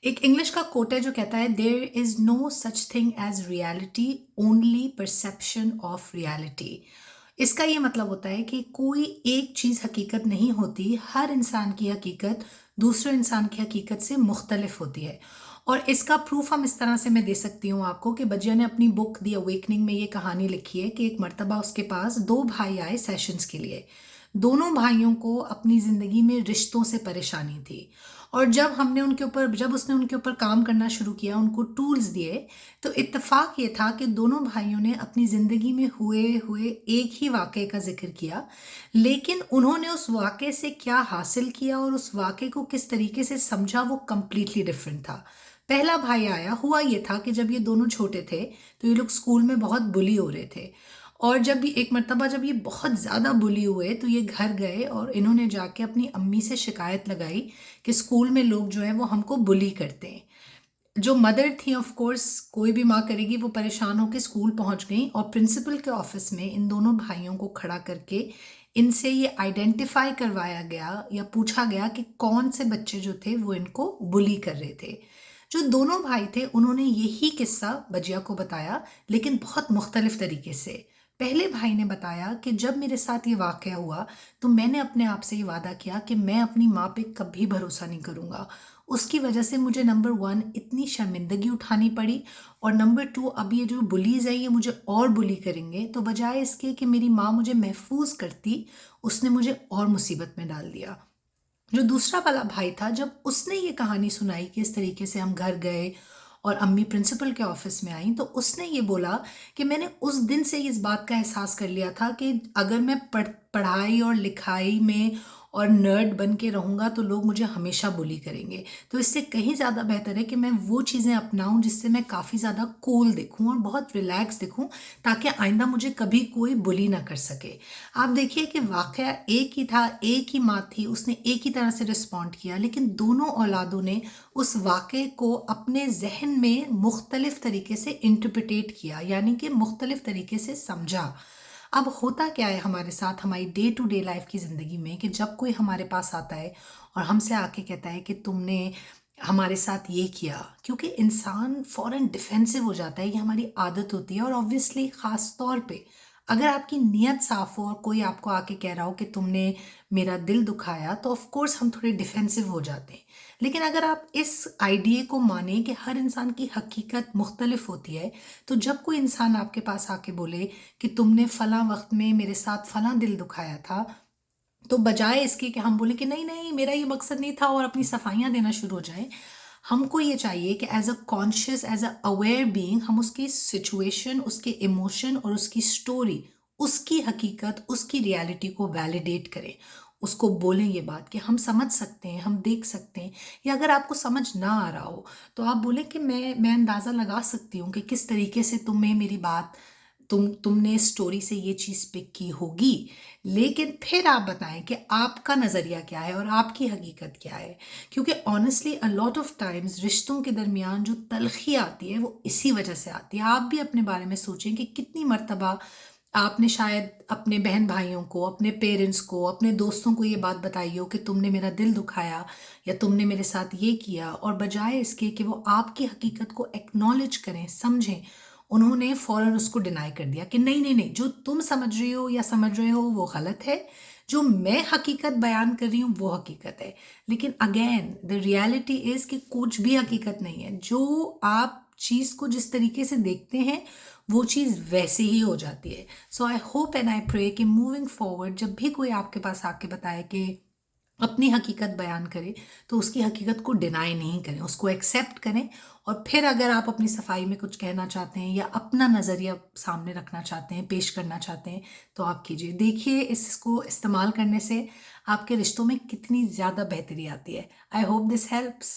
एक इंग्लिश का कोट है जो कहता है, there is no such thing as reality, only perception of reality. इसका ये मतलब होता है कि कोई एक चीज़ हकीकत नहीं होती, हर इंसान की हकीकत दूसरे इंसान की हकीकत से मुख्तलिफ होती है। और इसका प्रूफ हम इस तरह से मैं दे सकती हूँ आपको कि बजिया ने अपनी बुक दी अवेकनिंग में ये कहानी लिखी है कि एक मर्तबा उसके पास दो भाई आए सेशंस के लिए। दोनों भाइयों को अपनी ज़िंदगी में रिश्तों से परेशानी थी। और जब उसने उनके ऊपर काम करना शुरू किया, उनको टूल्स दिए, तो इत्तेफाक ये था कि दोनों भाइयों ने अपनी ज़िंदगी में हुए हुए एक ही वाक़े का ज़िक्र किया, लेकिन उन्होंने उस वाक़े से क्या हासिल किया और उस वाक़े को किस तरीके से समझा, वो कंप्लीटली डिफरेंट था। पहला भाई आया, हुआ ये था कि जब ये दोनों छोटे थे तो ये लोग स्कूल में बहुत बुली हो रहे थे। और जब भी एक मर्तबा जब ये बहुत ज़्यादा बुली हुए तो ये घर गए और इन्होंने जाके अपनी अम्मी से शिकायत लगाई कि स्कूल में लोग जो हैं वो हमको बुली करते हैं। जो मदर थी, ऑफ कोर्स कोई भी माँ करेगी, वो परेशान होकर स्कूल पहुंच गई और प्रिंसिपल के ऑफिस में इन दोनों भाइयों को खड़ा करके इनसे ये आइडेंटिफाई करवाया गया या पूछा गया कि कौन से बच्चे जो थे वो इनको बुली कर रहे थे। जो दोनों भाई थे उन्होंने यही किस्सा बजिया को बताया, लेकिन बहुत मुख्तलिफ तरीके से। पहले भाई ने बताया कि जब मेरे साथ ये वाक़या हुआ तो मैंने अपने आप से ये वादा किया कि मैं अपनी माँ पे कभी भरोसा नहीं करूँगा। उसकी वजह से मुझे नंबर 1 इतनी शर्मिंदगी उठानी पड़ी, और नंबर 2 अब ये जो बुलीज़ है ये मुझे और बुली करेंगे, तो बजाय इसके कि मेरी माँ मुझे महफूज करती, उसने मुझे और मुसीबत में डाल दिया। जो दूसरा वाला भाई था, जब उसने ये कहानी सुनाई कि इस तरीके से हम घर गए और अम्मी प्रिंसिपल के ऑफिस में आई, तो उसने ये बोला कि मैंने उस दिन से इस बात का एहसास कर लिया था कि अगर मैं पढ़ाई और लिखाई में और नर्ड बन के रहूँगा तो लोग मुझे हमेशा बुली करेंगे। तो इससे कहीं ज़्यादा बेहतर है कि मैं वो चीज़ें अपनाऊं जिससे मैं काफ़ी ज़्यादा कूल दिखूं और बहुत रिलैक्स दिखूं, ताकि आइंदा मुझे कभी कोई बुली ना कर सके। आप देखिए कि वाक़या एक ही था, एक ही माँ थी, उसने एक ही तरह से रिस्पॉन्ड किया, लेकिन दोनों औलादों ने उस वाक़े को अपने ज़हन में मुख्तलिफ तरीके से इंटरप्रिटेट किया, यानी कि मुख्तलिफ तरीके से समझा। अब होता क्या है हमारे साथ, हमारी डे टू डे लाइफ की ज़िंदगी में, कि जब कोई हमारे पास आता है और हमसे आके कहता है कि तुमने हमारे साथ ये किया, क्योंकि इंसान फ़ौरन डिफेंसिव हो जाता है, ये हमारी आदत होती है। और ऑब्वियसली ख़ास तौर पे अगर आपकी नीयत साफ़ हो और कोई आपको आके कह रहा हो कि तुमने मेरा दिल दुखाया, तो ऑफ कोर्स हम थोड़े डिफेंसिव हो जाते हैं। लेकिन अगर आप इस आइडिया को माने कि हर इंसान की हकीकत मुख्तलिफ होती है, तो जब कोई इंसान आपके पास आके बोले कि तुमने फ़लाँ वक़्त में मेरे साथ फ़लाँ दिल दुखाया था, तो बजाय इसके कि हम बोले कि नहीं नहीं मेरा ये मकसद नहीं था और अपनी सफाइयाँ देना शुरू हो जाए, हमको ये चाहिए कि as a conscious, as a aware being, हम उसकी सिचुएशन, उसके इमोशन और उसकी स्टोरी, उसकी हकीकत, उसकी रियलिटी को वैलिडेट करें। उसको बोलें ये बात कि हम समझ सकते हैं, हम देख सकते हैं। या अगर आपको समझ ना आ रहा हो तो आप बोलें कि मैं अंदाज़ा लगा सकती हूँ कि किस तरीके से तुम्हें मेरी बात, तुमने स्टोरी से ये चीज़ पिक की होगी, लेकिन फिर आप बताएं कि आपका नज़रिया क्या है और आपकी हकीकत क्या है। क्योंकि honestly a lot of times रिश्तों के दरमियान जो तलखी आती है वो इसी वजह से आती है। आप भी अपने बारे में सोचें कि कितनी मर्तबा आपने शायद अपने बहन भाइयों को, अपने पेरेंट्स को, अपने दोस्तों को ये बात बताई हो कि तुमने मेरा दिल दुखाया या तुमने मेरे साथ ये किया, और बजाय इसके कि वो आपकी हकीकत को एक्नॉलेज करें, समझें, उन्होंने फ़ौरन उसको डिनाई कर दिया कि नहीं नहीं नहीं, जो तुम समझ रही हो या समझ रहे हो वो गलत है, जो मैं हकीकत बयान कर रही हूँ वो हकीकत है। लेकिन अगेन द रियलिटी इज़ कि कुछ भी हकीकत नहीं है। जो आप चीज़ को जिस तरीके से देखते हैं वो चीज़ वैसे ही हो जाती है। So I hope and I pray कि मूविंग फॉरवर्ड जब भी कोई आपके पास आके बताए कि अपनी हकीकत बयान करें, तो उसकी हकीकत को डिनाई नहीं करें, उसको एक्सेप्ट करें। और फिर अगर आप अपनी सफाई में कुछ कहना चाहते हैं या अपना नज़रिया सामने रखना चाहते हैं, पेश करना चाहते हैं, तो आप कीजिए। देखिए इसको इस्तेमाल करने से आपके रिश्तों में कितनी ज़्यादा बेहतरी आती है। I hope this helps.